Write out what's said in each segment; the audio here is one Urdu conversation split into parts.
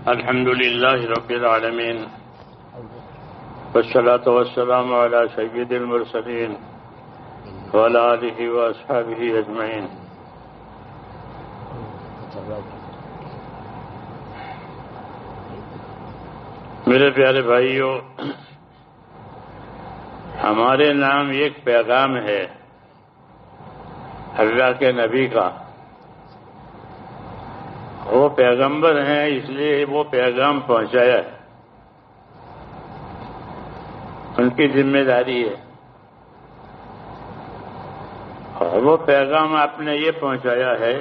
الحمد لله رب العالمين والصلاة والسلام على سيد المرسلين وعلى آله وأصحابه أجمعين. میرے پیارے بھائیوں، ہمارے نام ایک پیغام ہے اللہ کے نبی کا. وہ پیغمبر ہیں، اس لیے وہ پیغام پہنچایا ہے، ان کی ذمہ داری ہے. اور وہ پیغام آپ نے یہ پہنچایا ہے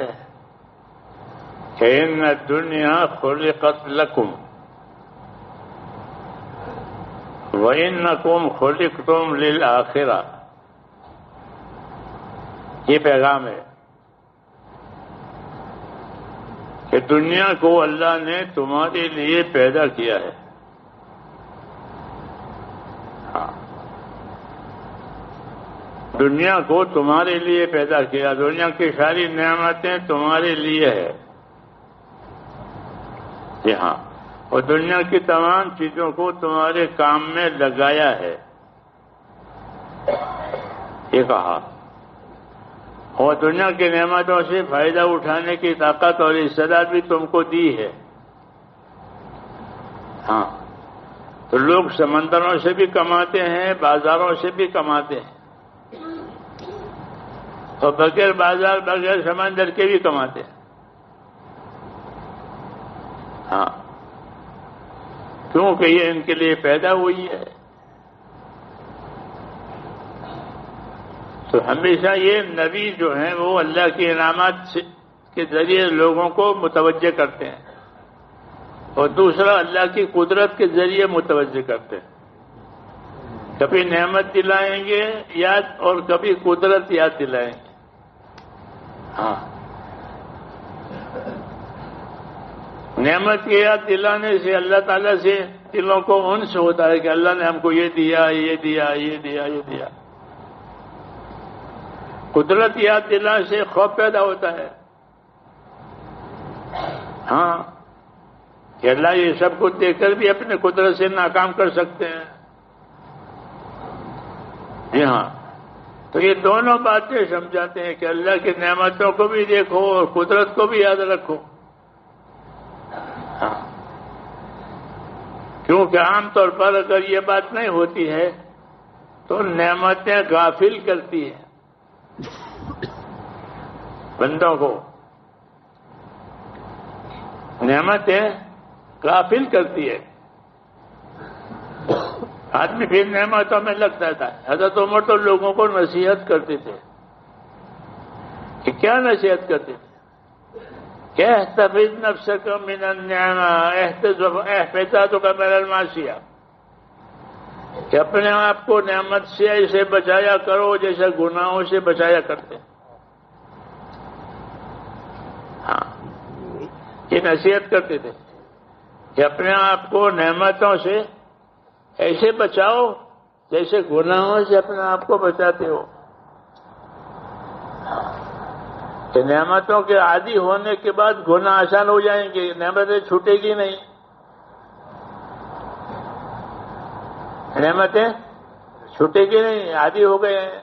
کہ ان الدنیا خلقت لکم وَإِنَّكُمْ خُلِقْتُمْ لِلْآخِرَةِ. یہ پیغام ہے کہ دنیا کو اللہ نے تمہارے لیے پیدا کیا ہے. دنیا کو تمہارے لیے پیدا کیا، دنیا کی ساری نعمتیں تمہارے لیے ہے. جی ہاں، اور دنیا کی تمام چیزوں کو تمہارے کام میں لگایا ہے، یہ کہا. اور دنیا کی نعمتوں سے فائدہ اٹھانے کی طاقت اور استعداد بھی تم کو دی ہے. ہاں، تو لوگ سمندروں سے بھی کماتے ہیں، بازاروں سے بھی کماتے ہیں، اور بغیر بازار بغیر سمندر کے بھی کماتے ہیں. ہاں، کیونکہ یہ ان کے لیے پیدا ہوئی ہے. تو ہمیشہ یہ نبی جو ہیں وہ اللہ کی انعامات کے ذریعے لوگوں کو متوجہ کرتے ہیں، اور دوسرا اللہ کی قدرت کے ذریعے متوجہ کرتے ہیں. کبھی نعمت دلائیں گے یاد، اور کبھی قدرت یاد دلائیں گے. ہاں، نعمت کی یاد دلانے سے اللہ تعالیٰ سے دلوں کو انس ہوتا ہے کہ اللہ نے ہم کو یہ دیا، یہ دیا، یہ دیا، یہ دیا. قدرت یاد دلانے سے خوف پیدا ہوتا ہے. ہاں، کہ اللہ یہ سب کچھ دیکھ کر بھی اپنے قدرت سے ناکام کر سکتے ہیں. جی ہاں، تو یہ دونوں باتیں سمجھاتے ہیں کہ اللہ کی نعمتوں کو بھی دیکھو اور قدرت کو بھی یاد رکھو. ہاں، کیونکہ عام طور پر اگر یہ بات نہیں ہوتی ہے تو نعمتیں غافل کرتی ہیں بندوں کو. نعمتیں غافل کرتی ہے. آدمی پھر نعمتوں میں لگتا تھا. حضرت عمر تو لوگوں کو نصیحت کرتے تھے. کہ کیا نصیحت کرتے تھے؟ کہ احتفظ نفسک من النعمہ احفظک من المعصیہ، کہ اپنے آپ کو نعمت سے ایسے بچایا کرو جیسے گناہوں سے بچایا کرتے. ہاں، یہ نصیحت کرتے تھے کہ اپنے آپ کو نعمتوں سے ایسے بچاؤ جیسے گناہوں سے اپنے آپ کو بچاتے ہو. کہ نعمتوں کے عادی ہونے کے بعد گناہ آسان ہو جائیں گے، نعمتیں چھوٹے گی نہیں. نعمتیں چھوٹے گی نہیں، عادی ہو گئے ہیں.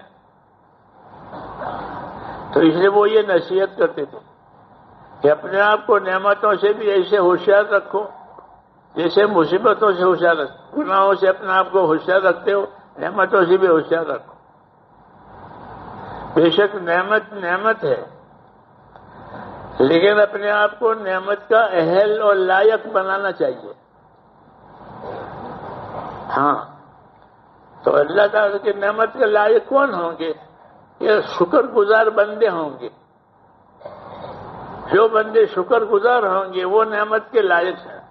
تو اس لیے وہ یہ نصیحت کرتے تھے کہ اپنے آپ کو نعمتوں سے بھی ایسے ہوشیار رکھو جیسے مصیبتوں سے ہوشیار رکھو. گناہوں سے اپنے آپ کو ہوشیار رکھتے ہو، نعمتوں سے بھی ہوشیار رکھو. بے شک نعمت ہے، لیکن اپنے آپ کو نعمت کا اہل اور لائق بنانا چاہیے. ہاں، تو اللہ تعالیٰ کی نعمت کے لائق کون ہوں گے؟ یہ شکر گزار بندے ہوں گے. جو بندے شکر گزار ہوں گے وہ نعمت کے لائق ہیں.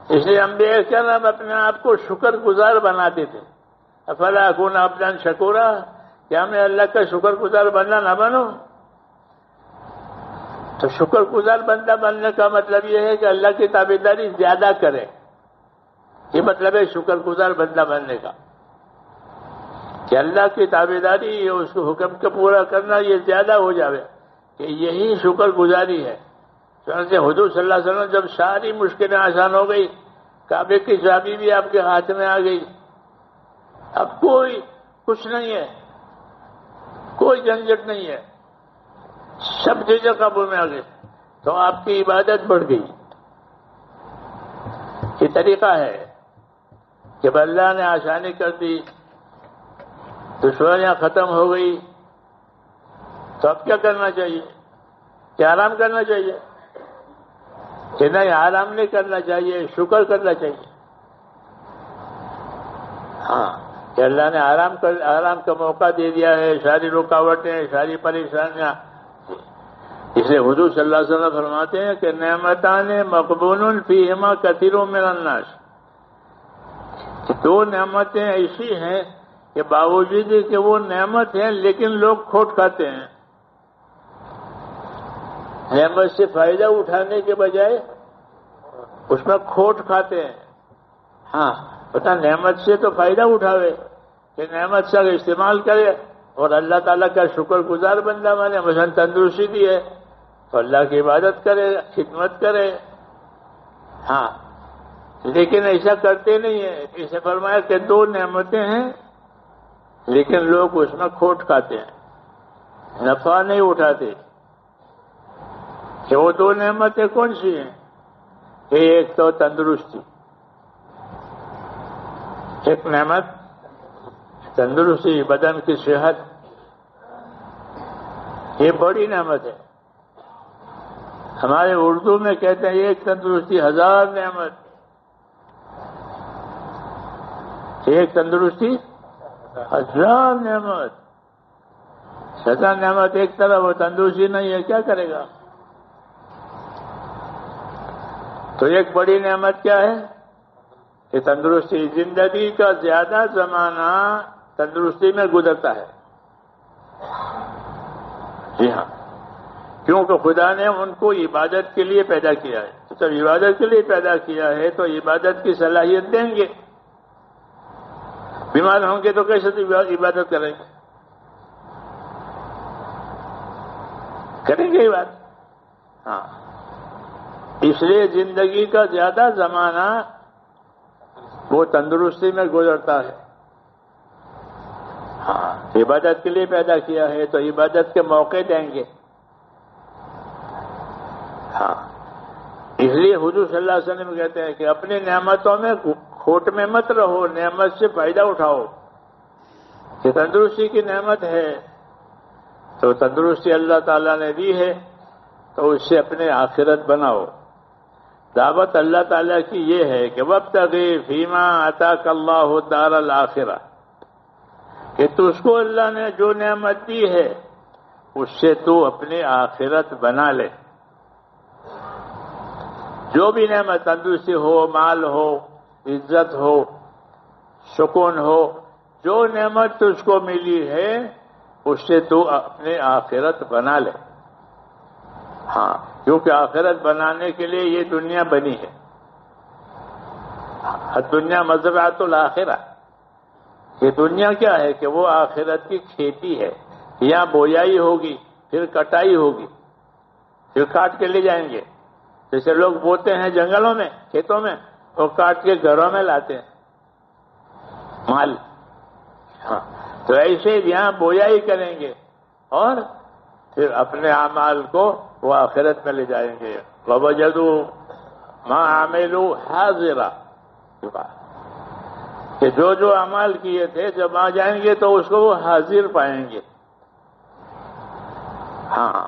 اس لیے انبیاء کرام اپنے آپ کو شکر گزار بناتے تھے. افلا اکون عبدا شکورا، کیا میں اللہ کا شکر گزار بندہ نہ بنوں؟ تو شکر گزار بندہ بننے کا مطلب یہ ہے کہ اللہ کی تابعداری زیادہ کرے. یہ مطلب ہے شکر گزار بندہ بننے کا، کہ اللہ کی تابعداری، اس کو حکم کا پورا کرنا یہ زیادہ ہو جاوے. کہ یہی شکر گزاری ہے چنانچہ حضور صلی اللہ علیہ وسلم جب ساری مشکلیں آسان ہو گئی، کعبے کی چابی بھی آپ کے ہاتھ میں آ گئی، اب کوئی کچھ نہیں ہے، کوئی جھنجھٹ نہیں ہے، سب چیزیں قابو میں آ گئی، تو آپ کی عبادت بڑھ گئی۔ یہ طریقہ ہے جب اللہ نے آسانی کر دی، دشواریاں ختم ہو گئی، تو اب کیا کرنا چاہیے؟ کہ آرام کرنا چاہیے کہ نہیں؟ آرام نہیں کرنا چاہیے، شکر کرنا چاہیے۔ ہاں کہ اللہ نے آرام کا موقع دے دیا ہے، ساری رکاوٹیں، ساری پریشانیاں۔ اس لیے حضور صلی اللہ علیہ وسلم فرماتے ہیں کہ نعمتان مقبول فیہما کثیر من الناس، دو نعمتیں ایسی ہیں کہ باوجود کہ وہ نعمت ہیں لیکن لوگ کھوٹ کھاتے ہیں۔ نعمت سے فائدہ اٹھانے کے بجائے اس میں کھوٹ کھاتے ہیں۔ ہاں پتہ نعمت سے تو فائدہ اٹھاوے، کہ نعمت سے استعمال کرے اور اللہ تعالیٰ کا شکر گزار بندہ بنے، مثلا تندرستی دی ہے تو اللہ کی عبادت کرے، خدمت کرے۔ ہاں لیکن ایسا کرتے نہیں ہیں۔ اسے فرمایا کہ دو نعمتیں ہیں لیکن لوگ اس میں کھوٹ کھاتے ہیں، نفع نہیں اٹھاتے۔ کہ وہ دو نعمتیں کون سی ہیں؟ کہ ایک تو تندرستی، ایک نعمت تندرستی، بدن کی صحت، یہ بڑی نعمت ہے۔ ہمارے اردو میں کہتے ہیں ایک تندرستی ہزار نعمت، ایک تندرستی ہزار نعمت۔ ہزار نعمت ایک طرف وہ تندرستی نہیں ہے، کیا کرے گا؟ تو ایک بڑی نعمت کیا ہے کہ تندرستی۔ زندگی کا زیادہ زمانہ تندرستی میں گزرتا ہے۔ جی ہاں، کیونکہ خدا نے ان کو عبادت کے لیے پیدا کیا ہے، تو جب عبادت کے لیے پیدا کیا ہے تو عبادت کی صلاحیت دیں گے۔ بیمار ہوں گے تو کیسے عبادت کریں گے؟ کریں گے عبادت؟ ہاں، اس لیے زندگی کا زیادہ زمانہ وہ تندرستی میں گزرتا ہے۔ ہاں، عبادت کے لیے پیدا کیا ہے تو عبادت کے موقع دیں گے۔ ہاں، اس لیے حضور صلی اللہ علیہ وسلم کہتے ہیں کہ اپنی نعمتوں میں کھوٹ میں مت رہو، نعمت سے فائدہ اٹھاؤ۔ کہ تندرستی کی نعمت ہے تو تندرستی اللہ تعالیٰ نے دی ہے تو اس سے اپنے آخرت بناؤ۔ دعوت اللہ تعالیٰ کی یہ ہے کہ وابتغی فیما آتاک اللہ الدار الآخرہ، کہ تجھ کو اللہ نے جو نعمت دی ہے اس سے تو اپنی آخرت بنا لے۔ جو بھی نعمت، تندرستی ہو، مال ہو، عزت ہو، سکون ہو، جو نعمت تجھ کو ملی ہے اس سے تو اپنی آخرت بنا لے۔ ہاں، کیونکہ آخرت بنانے کے لیے یہ دنیا بنی ہے۔ دنیا مزرعۃ الآخرہ، یہ دنیا کیا ہے کہ وہ آخرت کی کھیتی ہے۔ یہاں بویائی ہوگی، پھر کٹائی ہوگی، پھر کاٹ کے لے جائیں گے۔ جیسے لوگ بوتے ہیں جنگلوں میں، کھیتوں میں، اور کاٹ کے گھروں میں لاتے ہیں مال۔ ہاں، تو ایسے یہاں بویائی کریں گے اور پھر اپنے اعمال کو وہ آخرت میں لے جائیں گے۔ وَوَجَدُوا مَا عَمِلُوا حَاضِرًا، کہ جو اعمال کیے تھے جب آ جائیں گے تو اس کو وہ حاضر پائیں گے۔ ہاں،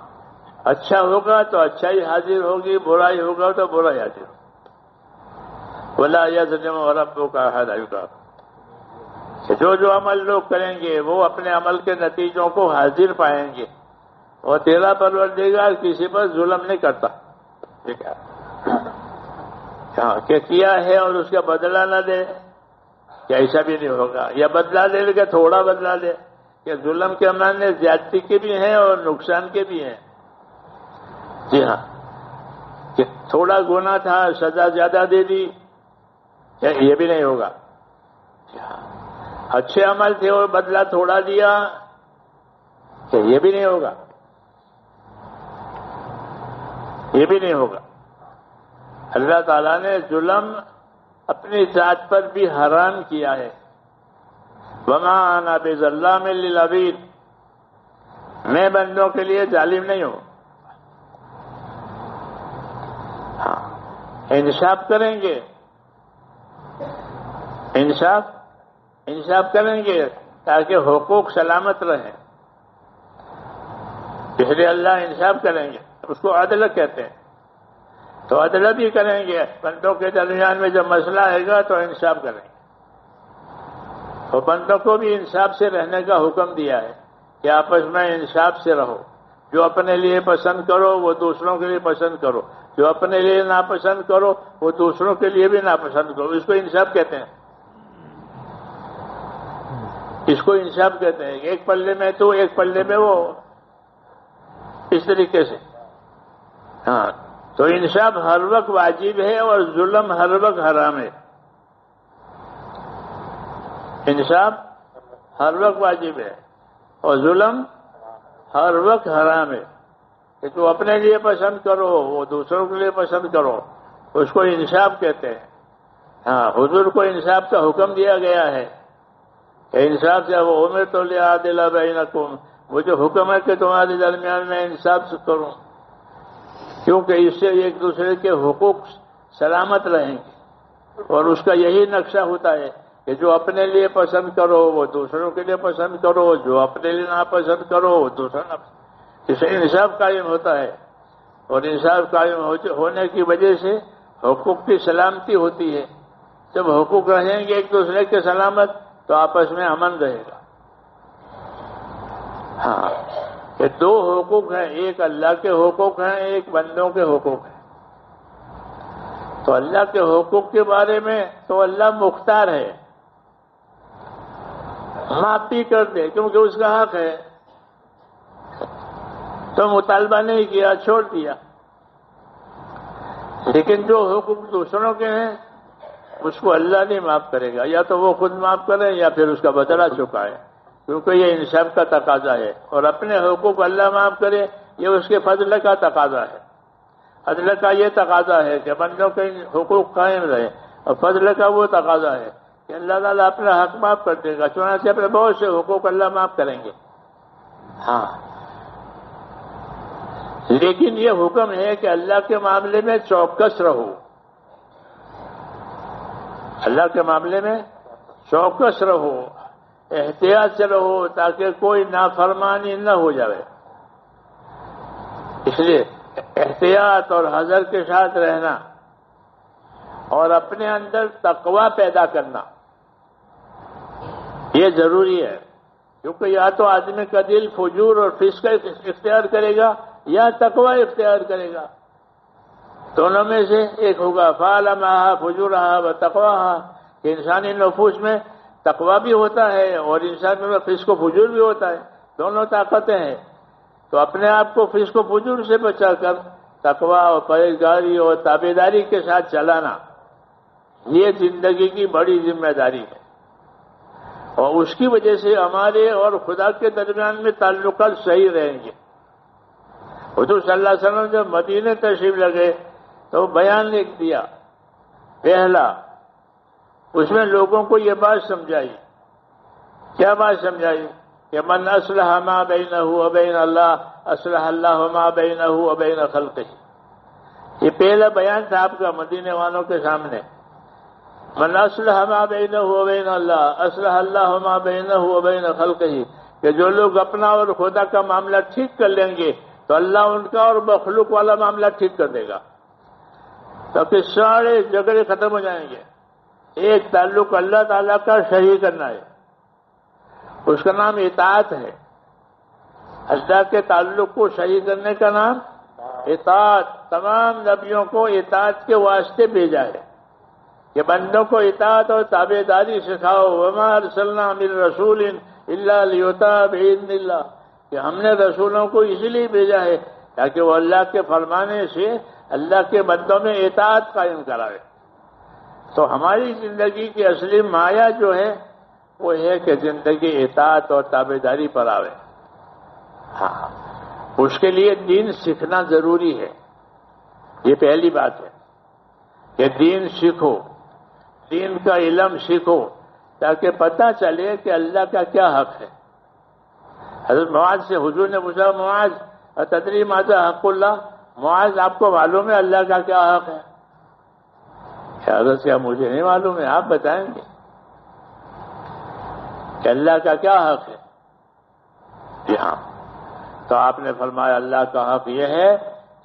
اچھا ہوگا تو اچھائی حاضر ہوگی، برائی ہوگا تو برائی حاضر ہوگی۔ وَلَا يَظْلِمُ رَبُّكَ أَحَدًا، کہ جو عمل لوگ کریں گے وہ اپنے عمل کے نتیجوں کو حاضر پائیں گے، اور تیرا پروردگار کسی پر ظلم نہیں کرتا۔ ٹھیک ہے، کہ کیا ہے اور اس کا بدلہ نہ دے، کہ ایسا بھی نہیں ہوگا، یا بدلہ دے کہ تھوڑا بدلہ دے، کہ ظلم کے معنی زیادتی کے بھی ہیں اور نقصان کے بھی ہیں۔ جی ہاں، کہ تھوڑا گناہ تھا سزا زیادہ دے دی، یہ بھی نہیں ہوگا۔ اچھے عمل تھے اور بدلہ تھوڑا دیا، کہ یہ بھی نہیں ہوگا۔ یہ بھی نہیں ہوگا۔ اللہ تعالیٰ نے ظلم اپنی ذات پر بھی حرام کیا ہے۔ وما انا بظلام للعبید، میں بندوں کے لیے ظالم نہیں ہوں۔ ہاں، انصاف کریں گے، انصاف کریں گے تاکہ حقوق سلامت رہیں، اس لیے اللہ انصاف کریں گے، اس کو عدل کہتے ہیں۔ تو عدل بھی کریں گے، بندوں کے درمیان میں جب مسئلہ آئے گا تو انصاف کریں گے۔ اور بندوں کو بھی انصاف سے رہنے کا حکم دیا ہے کہ آپس میں انصاف سے رہو، جو اپنے لیے پسند کرو وہ دوسروں کے لیے پسند کرو، جو اپنے لیے ناپسند کرو وہ دوسروں کے لیے بھی ناپسند کرو، اس کو انصاف کہتے ہیں، اس کو انصاف کہتے ہیں۔ ایک پلے میں تو ایک پلے میں وہ، اس طریقے سے۔ ہاں، تو انصاف ہر وقت واجب ہے اور ظلم ہر وقت حرام ہے۔ انصاف ہر وقت واجب ہے اور ظلم ہر وقت حرام ہے، کہ تو اپنے لیے پسند کرو وہ دوسروں کے لیے پسند کرو، اس کو انصاف کہتے ہیں۔ ہاں، حضور کو انصاف کا حکم دیا گیا ہے کہ انصاف سے وہ امرت لأعدل بینکم، مجھے حکم ہے کہ تمہارے درمیان میں انصاف سے کروں، کیونکہ اس سے ایک دوسرے کے حقوق سلامت رہیں گے۔ اور اس کا یہی نقشہ ہوتا ہے کہ جو اپنے لیے پسند کرو وہ دوسروں کے لیے پسند کرو، جو اپنے لیے ناپسند کرو وہ دوسرا ناپسند، اس سے انصاف قائم ہوتا ہے۔ اور انصاف قائم ہونے کی وجہ سے حقوق کی سلامتی ہوتی ہے۔ جب حقوق رہیں گے ایک دوسرے کے سلامت تو آپس میں امن رہے گا۔ ہاں، یہ دو حقوق ہیں، ایک اللہ کے حقوق ہیں، ایک بندوں کے حقوق ہیں۔ تو اللہ کے حقوق کے بارے میں تو اللہ مختار ہے، معاف بھی کر دے کیونکہ اس کا حق ہے، تو مطالبہ نہیں کیا، چھوڑ دیا۔ لیکن جو حقوق دوسروں کے ہیں اس کو اللہ نہیں معاف کرے گا، یا تو وہ خود معاف کرے یا پھر اس کا بدلہ چکائے، کیونکہ یہ انصاف کا تقاضا ہے۔ اور اپنے حقوق اللہ معاف کرے یہ اس کے فضل کا تقاضا ہے۔ عدل کا یہ تقاضا ہے کہ بندوں کے حقوق قائم رہے، اور فضل کا وہ تقاضا ہے کہ اللہ تعالیٰ اپنا حق معاف کر دے گا، چنانچہ اپنے بہت سے حقوق اللہ معاف کریں گے۔ ہاں، لیکن یہ حکم ہے کہ اللہ کے معاملے میں چوکس رہو، اللہ کے معاملے میں چوکس رہو، احتیاط سے رہو تاکہ کوئی نافرمانی نہ ہو جائے۔ اس لیے احتیاط اور حذر کے ساتھ رہنا اور اپنے اندر تقوی پیدا کرنا یہ ضروری ہے، کیونکہ یا تو آدمی کا دل فجور اور فسق اختیار کرے گا یا تقوی اختیار کرے گا، دونوں میں سے ایک ہوگا۔ فَعَلَمَهَا فُجُورَهَا وَتَقْوَاهَا، کہ انسانی نفوس میں تقوی بھی ہوتا ہے اور انسان میں فسق و فجور بھی ہوتا ہے، دونوں طاقتیں ہیں۔ تو اپنے آپ کو فسق و فجور سے بچا کر تقوی اور پرہیزگاری اور تابعداری کے ساتھ چلانا یہ زندگی کی بڑی ذمہ داری ہے، اور اس کی وجہ سے ہمارے اور خدا کے درمیان میں تعلقات صحیح رہیں گے۔ حضور صلی اللہ علیہ وسلم جب مدینے تشریف لگے تو بیان لکھ دیا پہلا، اس میں لوگوں کو یہ بات سمجھائی۔ کیا بات سمجھائی؟ کہ من اصلح ما بینہ وبین اللہ اصلح اللہ ما بینہ وبین خلقہ۔ یہ پہلا بیان تھا آپ کا مدینے والوں کے سامنے۔ من اصلح ما بینہ وبین اللہ اصلح اللہ ما بینہ وبین خلقہ، کہ جو لوگ اپنا اور خدا کا معاملہ ٹھیک کر لیں گے تو اللہ ان کا اور مخلوق والا معاملہ ٹھیک کر دے گا، تاکہ سارے جھگڑے ختم ہو جائیں گے۔ ایک تعلق اللہ تعالیٰ کا صحیح کرنا ہے، اس کا نام اطاعت ہے۔ اللہ کے تعلق کو صحیح کرنے کا نام اطاعت۔ تمام نبیوں کو اطاعت کے واسطے بھیجا ہے کہ بندوں کو اطاعت اور تابعداری سکھاؤ۔ وما ارسلنا من رسول الا لیطاع باذن اللہ، کہ ہم نے رسولوں کو اس لیے بھیجا ہے تاکہ وہ اللہ کے فرمانے سے اللہ کے بندوں میں اطاعت قائم کرائے۔ تو ہماری زندگی کی اصلی مایا جو ہے وہ ہے کہ زندگی اطاعت اور تابعداری پر آوے۔ ہاں، اس کے لیے دین سیکھنا ضروری ہے، یہ پہلی بات ہے کہ دین سیکھو، دین کا علم سیکھو، تاکہ پتہ چلے کہ اللہ کا کیا حق ہے۔ حضرت معاذ سے حضور نے پوچھا، معاذ اتدری ماذا حق اللہ؟ معاذ آپ کو معلوم ہے اللہ کا کیا حق ہے؟ حضرت کیا مجھے نہیں معلوم ہے، آپ بتائیں گے کہ اللہ کا کیا حق ہے؟ جی ہاں، تو آپ نے فرمایا اللہ کا حق یہ ہے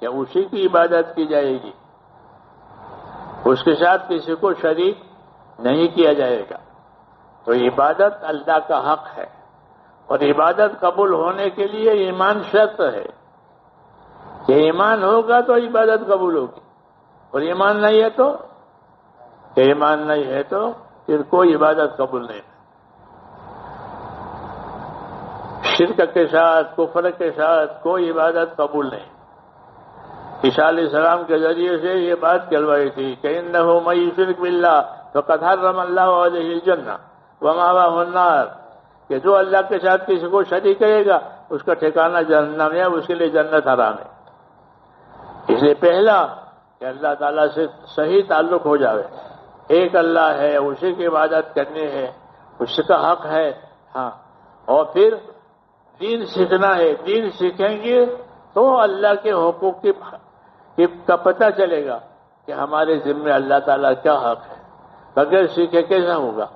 کہ اسی کی عبادت کی جائے گی، اس کے ساتھ کسی کو شریک نہیں کیا جائے گا۔ تو عبادت اللہ کا حق ہے، اور عبادت قبول ہونے کے لیے ایمان شرط ہے کہ ایمان ہوگا تو عبادت قبول ہوگی، اور ایمان نہیں ہے تو پھر کوئی عبادت قبول نہیں۔ شرک کے ساتھ، کفر کے ساتھ کوئی عبادت قبول نہیں۔ عیسیٰ علیہ السلام کے ذریعے سے یہ بات کہلوائی تھی کہ انہ من یشرک باللہ فقد حرم اللہ علیہ الجنہ ومأواہ النار، کہ جو اللہ کے ساتھ کسی کو شریک کرے گا اس کا ٹھکانہ جہنم ہے، اس کے لیے جنت حرام ہے۔ اس لیے پہلا کہ اللہ تعالیٰ سے صحیح تعلق ہو جاوے، ایک اللہ ہے، اسی کی عبادت کرنی ہے، اس کا حق ہے۔ ہاں، اور پھر دین سیکھنا ہے، دین سیکھیں گے تو اللہ کے حقوق کا پتہ چلے گا کہ ہمارے ذمہ اللہ تعالیٰ کیا حق ہے، بغیر سیکھے کیسا ہوگا۔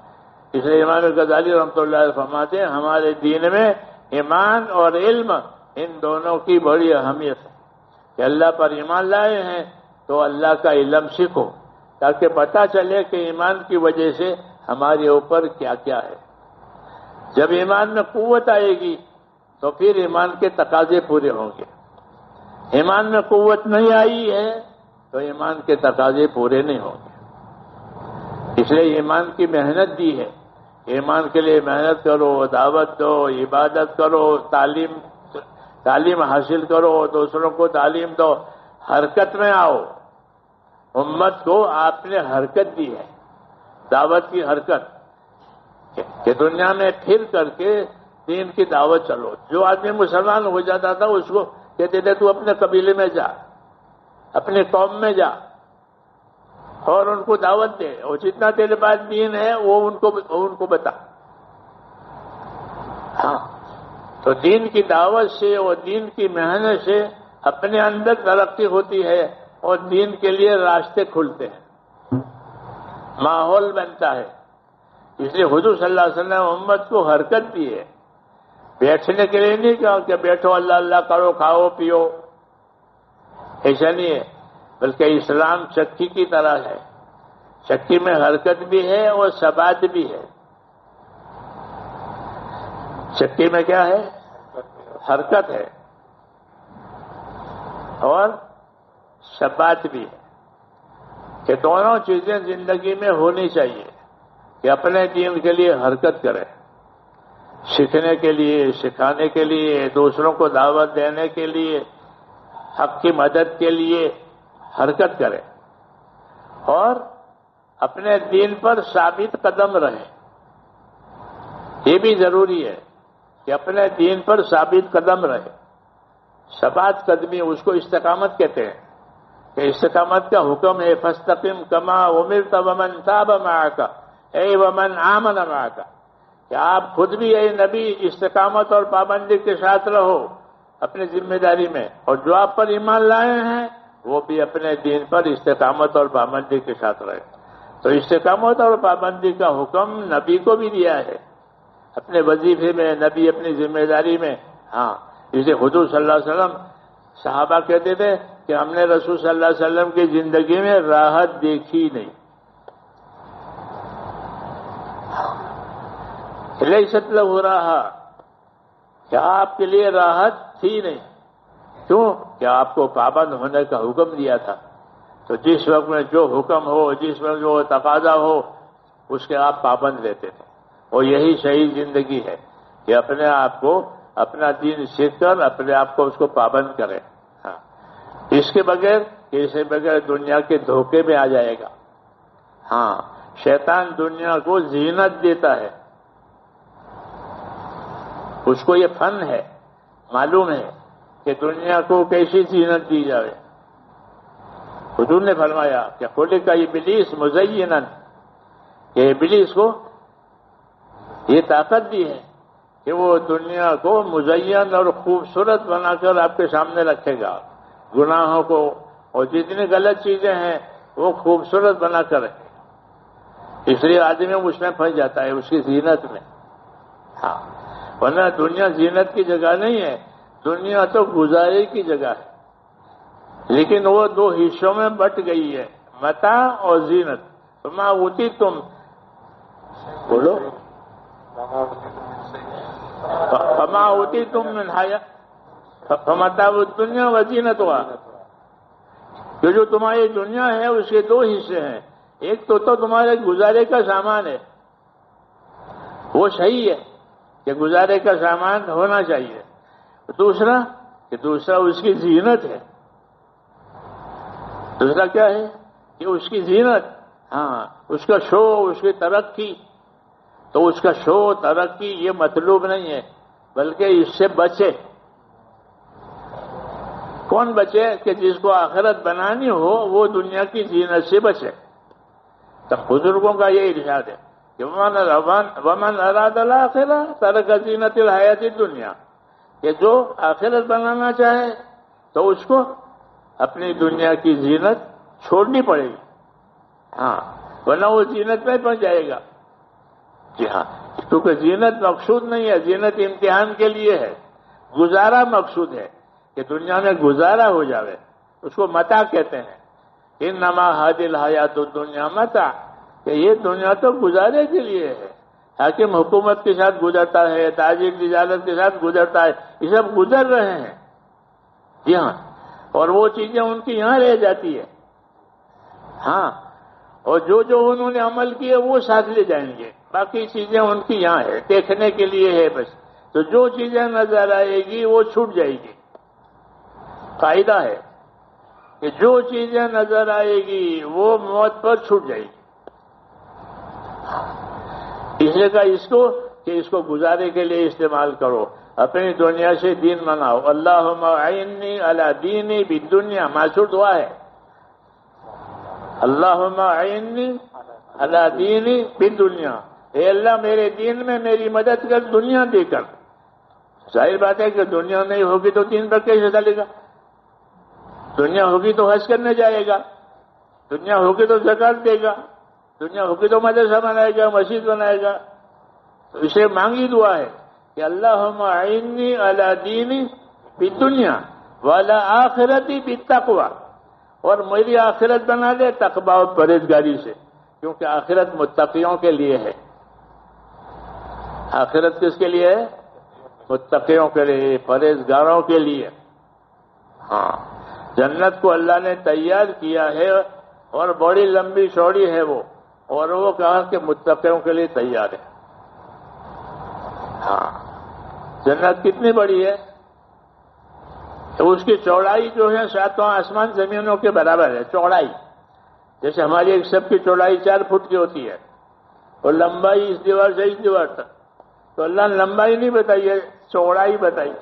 اس لیے امام غزالی رحمۃ اللہ علیہ فرماتے ہیں ہمارے دین میں ایمان اور علم ان دونوں کی بڑی اہمیت ہے کہ اللہ پر ایمان لائے ہیں تو اللہ کا علم سیکھو، تاکہ پتہ چلے کہ ایمان کی وجہ سے ہمارے اوپر کیا کیا ہے۔ جب ایمان میں قوت آئے گی تو پھر ایمان کے تقاضے پورے ہوں گے۔ ایمان میں قوت نہیں آئی ہے تو ایمان کے تقاضے پورے نہیں ہوں گے۔ اس لیے ایمان کی محنت دی ہے، ایمان کے لیے محنت کرو، دعوت دو، عبادت کرو، تعلیم حاصل کرو، دوسروں کو تعلیم دو، حرکت میں آؤ۔ امت کو آپ نے حرکت دی ہے، دعوت کی حرکت، کہ دنیا میں پھر کر کے دین کی دعوت چلو۔ جو آدمی مسلمان ہو جاتا تھا اس کو کہتے تھے تو اپنے قبیلے میں جا، اپنے قوم میں جا اور ان کو دعوت دے، اور جتنا تیرے پاس دین ہے وہ ان کو بتا۔ ہاں، تو دین کی دعوت سے اور دین کی محنت سے اپنے اندر ترقی ہوتی ہے اور دین کے لیے راستے کھلتے ہیں، ماحول بنتا ہے۔ اس لیے حضور صلی اللہ علیہ وسلم امت کو حرکت دی ہے، بیٹھنے کے لیے نہیں کہا کہ بیٹھو اللہ اللہ کرو، کھاؤ پیو، ایسا نہیں ہے، بلکہ اسلام چکی کی طرح ہے، چکی میں حرکت بھی ہے اور ثبات بھی ہے۔ چکی میں کیا ہے؟ حرکت ہے اور ثبات بھی ہے، کہ دونوں چیزیں زندگی میں ہونی چاہیے، کہ اپنے دین کے لیے حرکت کرے، سیکھنے کے لیے، سکھانے کے لیے، دوسروں کو دعوت دینے کے لیے، حق کی مدد کے لیے حرکت کرے، اور اپنے دین پر ثابت قدم رہے۔ یہ بھی ضروری ہے کہ اپنے دین پر ثابت قدم رہے۔ ثبات قدمی اس کو استقامت کہتے ہیں، کہ استقامت کا حکم ہے فاستقم کما امرت ومن تاب معک، اے ومن آمن معک، کہ آپ خود بھی اے نبی استقامت اور پابندی کے ساتھ رہو اپنی ذمہ داری میں، اور جو آپ پر ایمان لائے ہیں وہ بھی اپنے دین پر استقامت اور پابندی کے ساتھ رہے۔ تو استقامت اور پابندی کا حکم نبی کو بھی دیا ہے اپنے وظیفے میں، نبی اپنی ذمہ داری میں۔ ہاں، جسے حضور صلی اللہ علیہ وسلم صحابہ کہتے تھے کہ ہم نے رسول صلی اللہ علیہ وسلم کی زندگی میں راحت دیکھی نہیں۔ لیست لہ راحہ، کہ آپ کے لیے راحت تھی نہیں۔ کیوں؟ کہ آپ کو پابند ہونے کا حکم دیا تھا، تو جس وقت میں جو حکم ہو، جس وقت جو تقاضا ہو، اس کے آپ پابند رہتے تھے۔ اور یہی صحیح زندگی ہے کہ اپنے آپ کو، اپنا دین سیکھ کر اپنے آپ کو اس کو پابند کرے۔ ہاں، اس کے بغیر دنیا کے دھوکے میں آ جائے گا۔ ہاں، شیطان دنیا کو زینت دیتا ہے، اس کو یہ فن ہے، معلوم ہے کہ دنیا کو کیسی زینت دی جائے۔ حضور نے فرمایا کہ خلق ابلیس مزینا، کہ ابلیس کو یہ طاقت دی ہے کہ وہ دنیا کو مزین اور خوبصورت بنا کر آپ کے سامنے رکھے گا، گناہوں کو اور جتنی غلط چیزیں ہیں وہ خوبصورت بنا کر رکھے گا، اس لیے آدمی اس میں پھنس جاتا ہے اس کی زینت میں۔ ہاں، ورنہ دنیا زینت کی جگہ نہیں ہے، دنیا تو گزارے کی جگہ ہے، لیکن وہ دو حصوں میں بٹ گئی ہے، متاع اور زینت۔ فما اوتیتم، بولو، فما اوتیتم من فمتاع الدنیا وزینتها، کہ جو تمہاری دنیا ہے اس کے دو حصے ہیں، ایک تو تمہارے گزارے کا سامان ہے، وہ صحیح ہے کہ گزارے کا سامان ہونا چاہیے، دوسرا اس کی زینت ہے۔ دوسرا کیا ہے کہ اس کی زینت، ہاں، اس کا شو، اس کی ترقی۔ تو اس کا شو ترقی یہ مطلوب نہیں ہے، بلکہ اس سے بچے۔ کون بچے؟ کہ جس کو آخرت بنانی ہو وہ دنیا کی زینت سے بچے۔ تب بزرگوں کا یہ ارشاد ہے کہ ومن اراد الاخرہ ترک زینت الحیات الدنیا، کہ جو آخرت بنانا چاہے تو اس کو اپنی دنیا کی زینت چھوڑنی پڑے گی، ہاں، ورنہ وہ زینت میں پہنچ جائے گا۔ جی ہاں، کیونکہ زینت مقصود نہیں ہے، زینت امتحان کے لیے ہے، گزارا مقصود ہے کہ دنیا میں گزارا ہو جاوے، اس کو متاع کہتے ہیں۔ انما هذه الحیات الدنیا متاع، کہ یہ دنیا تو گزارے کے لیے ہے۔ حاکم حکومت کے ساتھ گزرتا ہے، تاجر تجارت کے ساتھ گزرتا ہے، یہ سب گزر رہے ہیں، جی ہاں، اور وہ چیزیں ان کی یہاں رہ جاتی ہے، ہاں، اور جو انہوں نے عمل کیے وہ ساتھ لے جائیں گے، باقی چیزیں ان کی یہاں ہے، دیکھنے کے لیے ہے بس۔ تو جو چیزیں نظر آئے گی وہ چھوٹ جائے گی۔ قاعدہ ہے کہ جو چیزیں نظر آئے گی وہ موت پر چھوٹ جائے گی۔ اس لیے کہا اس کو گزارے کے لیے استعمال کرو، اپنی دنیا سے دین مناؤ۔ اللہم اعنی علی دینی بالدنیا، معصور دعا ہے، اللہم اعنی علی دینی بالدنیا، اے اللہ میرے دین میں میری مدد کر دنیا دے کر۔ ظاہر بات ہے کہ دنیا نہیں ہوگی تو دین پر کیسے چلے گا؟ دنیا ہوگی تو حج کرنے جائے گا، دنیا ہوگی تو زکات دے گا، دنیا ہوگی تو مدرسہ بنائے گا، مسجد بنائے گا۔ تو اسے مانگی دعا ہے کہ اللہم اعنی علی دینی بالدنیا وعلی آخرتی بالتقوی، اور میری آخرت بنا دے تقوی اور پرہیزگاری سے، کیونکہ آخرت متقیوں کے لیے ہے۔ آخرت کس کے لیے ہے؟ متقیوں کے لیے، پرہیزگاروں کے لیے۔ ہاں، جنت کو اللہ نے تیار کیا ہے اور بڑی لمبی چوڑی ہے وہ، اور وہ کہا کہ متقیوں کے لیے تیار ہے۔ ہاں، جنت کتنی بڑی ہے؟ تو اس کی چوڑائی جو ہے 7 آسمان زمینوں کے برابر ہے، چوڑائی۔ جیسے ہماری ایک سب کی چوڑائی 4 فٹ کی ہوتی ہے، اور لمبائی اس دیوار سے اس دیوار تک، تو اللہ نے لمبائی نہیں بتائی ہے، چوڑائی بتائی۔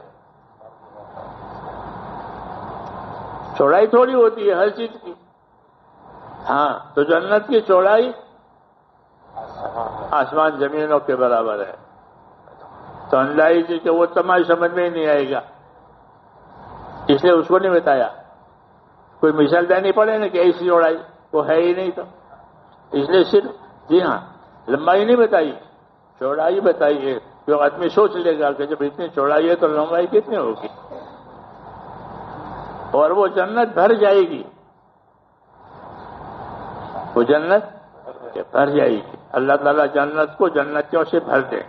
چوڑائی تھوڑی ہوتی ہے ہر چیز کی، ہاں، تو جنت کی چوڑائی آسمان زمینوں کے برابر ہے۔ تو اندائی جی کہ وہ تمہاری سمجھ میں ہی نہیں آئے گا، اس لیے اس کو نہیں بتایا۔ کوئی مثال دینی پڑے نا کہ ایسی چوڑائی، وہ ہے ہی نہیں، تو اس لیے صرف جی ہاں لمبائی نہیں بتائی، چوڑائی بتائی ہے۔ جو آدمی سوچ لے گا کہ جب اتنی چوڑائی ہے تو لمبائی کتنی ہوگی، اور وہ جنت بھر جائے گی، وہ جنت بھر جائے گی۔ اللہ تعالیٰ جنت کو جنتیوں سے بھر دے۔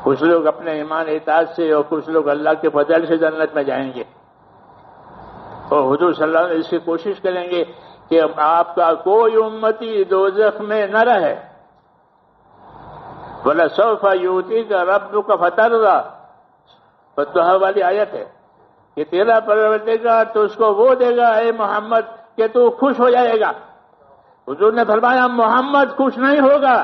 کچھ لوگ اپنے ایمان اطاعت سے اور کچھ لوگ اللہ کے فضل سے جنت میں جائیں گے، اور حضور صلی اللہ علیہ وسلم اس کی کوشش کریں گے کہ آپ کا کوئی امتی دوزخ میں نہ رہے۔ وَلَسَوْفَ يُؤْتِيكَ رَبُّكَ فَتَرْضَىٰ، فتح والی آیت ہے کہ تیرا پروردگار تو اس کو وہ دے گا اے محمد کہ تو خوش ہو جائے گا۔ حضور نے فرمایا محمد خوش نہیں ہوگا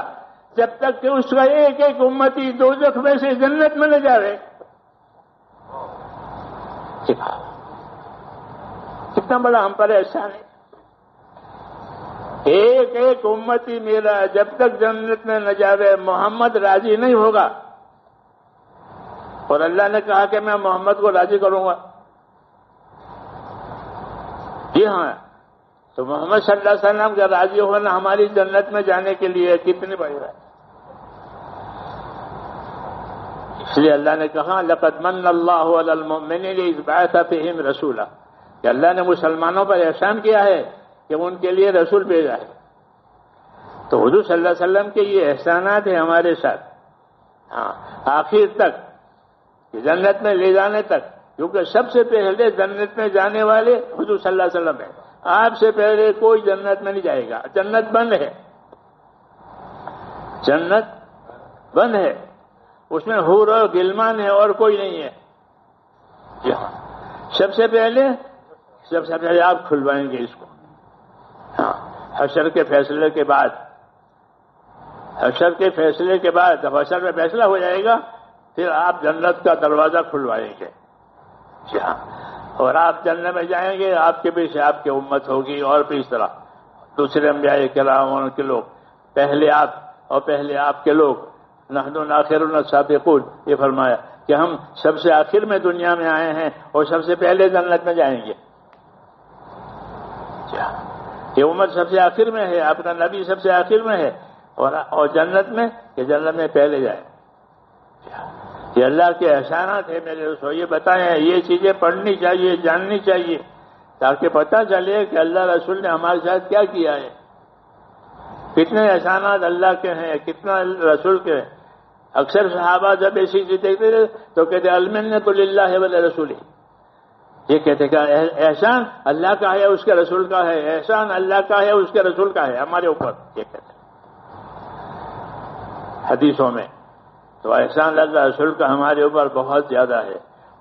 جب تک کہ اس کا ایک ایک امتی دوزخ میں سے جنت میں نہ جائے۔ کتنا بڑا ہم پر احسان ہے. ایک ایک امتی میرا جب تک جنت میں نہ جاوے محمد راضی نہیں ہوگا. اور اللہ نے کہا کہ میں محمد کو راضی کروں گا. جی ہاں، تو محمد صلی اللہ علیہ وسلم کا راضی ہونا ہماری جنت میں جانے کے لیے کتنی بڑی بات. اس لیے اللہ نے کہا لقد من اللہ علی المؤمنین اذ بعث فیہم رسولا، کہ اللہ نے مسلمانوں پر احسان کیا ہے کہ ان کے لیے رسول بھیجا ہے. تو حضور صلی اللہ علیہ وسلم کے یہ احسانات ہیں ہمارے ساتھ، ہاں، آخر تک جنت میں لے جانے تک. کیونکہ سب سے پہلے جنت میں جانے والے حضور صلی اللہ علیہ وسلم ہیں. آپ سے پہلے کوئی جنت میں نہیں جائے گا. جنت بند ہے، جنت بند ہے، اس میں حور اور غلمان ہے اور کوئی نہیں ہے. سب سے پہلے آپ کھلوائیں گے اس کو. ہاں، حشر کے فیصلے کے بعد، حشر کے فیصلے کے بعد جب حشر میں فیصلہ ہو جائے گا پھر آپ جنت کا دروازہ کھلوائیں گے. اور آپ جنت میں جائیں گے، آپ کے پیچھے آپ کی امت ہوگی، اور پھر اس طرح دوسرے انبیاء کرام کے لوگ، پہلے آپ اور پہلے آپ کے لوگ. نحن الآخرون السابقون، یہ فرمایا کہ ہم سب سے آخر میں دنیا میں آئے ہیں اور سب سے پہلے جنت میں جائیں گے. یہ امت سب سے آخر میں ہے، آپ کا نبی سب سے آخر میں ہے، اور جنت میں کہ جنت میں پہلے جائیں. یہ اللہ کے احسانات ہیں میرے دوستو. یہ بتائیں، یہ چیزیں پڑھنی چاہیے، جاننی چاہیے، تاکہ پتہ چلے کہ اللہ رسول نے ہمارے ساتھ کیا کیا ہے. کتنے احسانات اللہ کے ہیں، کتنا رسول کے ہیں. اکثر صحابہ جب ایسی چیز دیکھتے تھے تو کہتے المنۃ للہ ولرسولہ. یہ کہتے کہ احسان اللہ کا ہے، اس کے رسول کا ہے. احسان اللہ کا ہے، اس کے رسول کا ہے ہمارے اوپر. یہ کہتے حدیثوں میں. تو احسان اللہ رسول کا ہمارے اوپر بہت زیادہ ہے.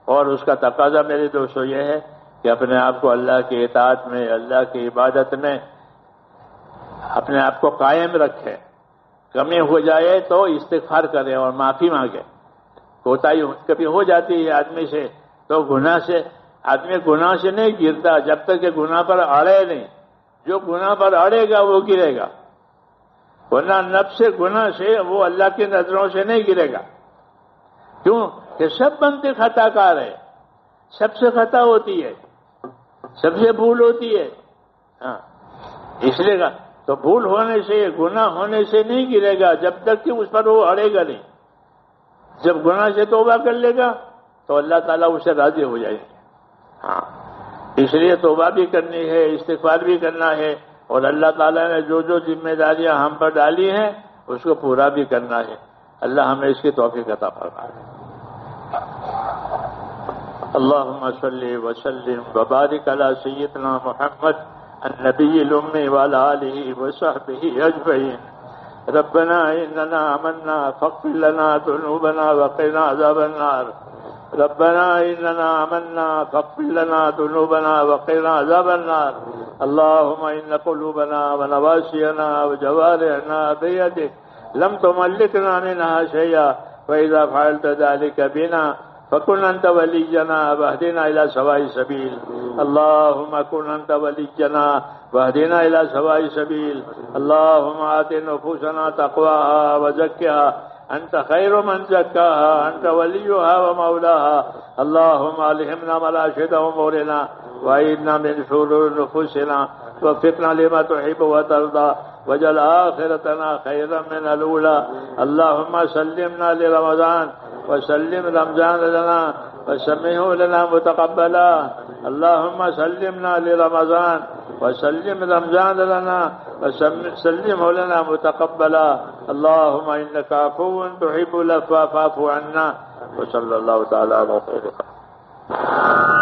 اور اس کا تقاضا میرے دوستو یہ ہے کہ اپنے آپ کو اللہ کی اطاعت میں، اللہ کی عبادت میں اپنے آپ کو قائم رکھے. کمی ہو جائے تو استغفار کرے اور معافی مانگے. کوتاہی کبھی ہو جاتی ہے آدمی سے تو گناہ سے، آدمی گناہ سے نہیں گرتا جب تک کہ گناہ پر اڑے نہیں. جو گناہ پر اڑے گا وہ گرے گا، ورنہ نفس گناہ سے وہ اللہ کی نظروں سے نہیں گرے گا. کیوں کہ سب بندے خطا کار ہیں، سب سے خطا ہوتی ہے، سب سے بھول ہوتی ہے. ہاں، اس لیے تو بھول ہونے سے، گناہ ہونے سے نہیں گرے گا جب تک کہ اس پر وہ اڑے گا نہیں. جب گناہ سے توبہ کر لے گا تو اللہ تعالیٰ اسے راضی ہو جائے گا. ہاں، اس لیے توبہ بھی کرنی ہے، استغفار بھی کرنا ہے، اور اللہ تعالیٰ نے جو جو ذمہ داریاں ہم پر ڈالی ہیں اس کو پورا بھی کرنا ہے. اللہ ہمیں اس کی توفیق عطا فرمائے. اللهم صل وسلم وبارك على سيدنا محمد النبي الأمي وعلى آله وصحبه أجمعين. ربنا إننا آمنا فاغفر لنا ذنوبنا وقنا عذاب النار. ربنا إننا آمنا فاغفر لنا ذنوبنا وقنا عذاب النار. اللهم إن قلوبنا ونواسينا وجوارحنا بيدك لم تملكنا منها شيئا، فإذا فعلت ذلك بنا فكن أنت ولينا واهدنا إلى سواء السبيل. اللهم كن أنت ولينا واهدنا إلى سواء السبيل. اللهم آت نفوسنا تقواها وزكها أنت خير من زكاها، أنت وليها ومولاها. اللهم ألهمنا مراشد أمورنا وأعذنا من شرور نفوسنا ووفقنا لما تحب وترضى، واجعل آخرتنا خيرا من الأولى. اللهم سلمنا لرمضان وسلم رمضان لنا وسمه لنا متقبلا. اللهم سلمنا لرمضان وسلم رمضان لنا وسلمه لنا متقبلا. اللهم إنك عفو تحب العفو فاعف عنا. وصلى الله تعالى على خير خلقه.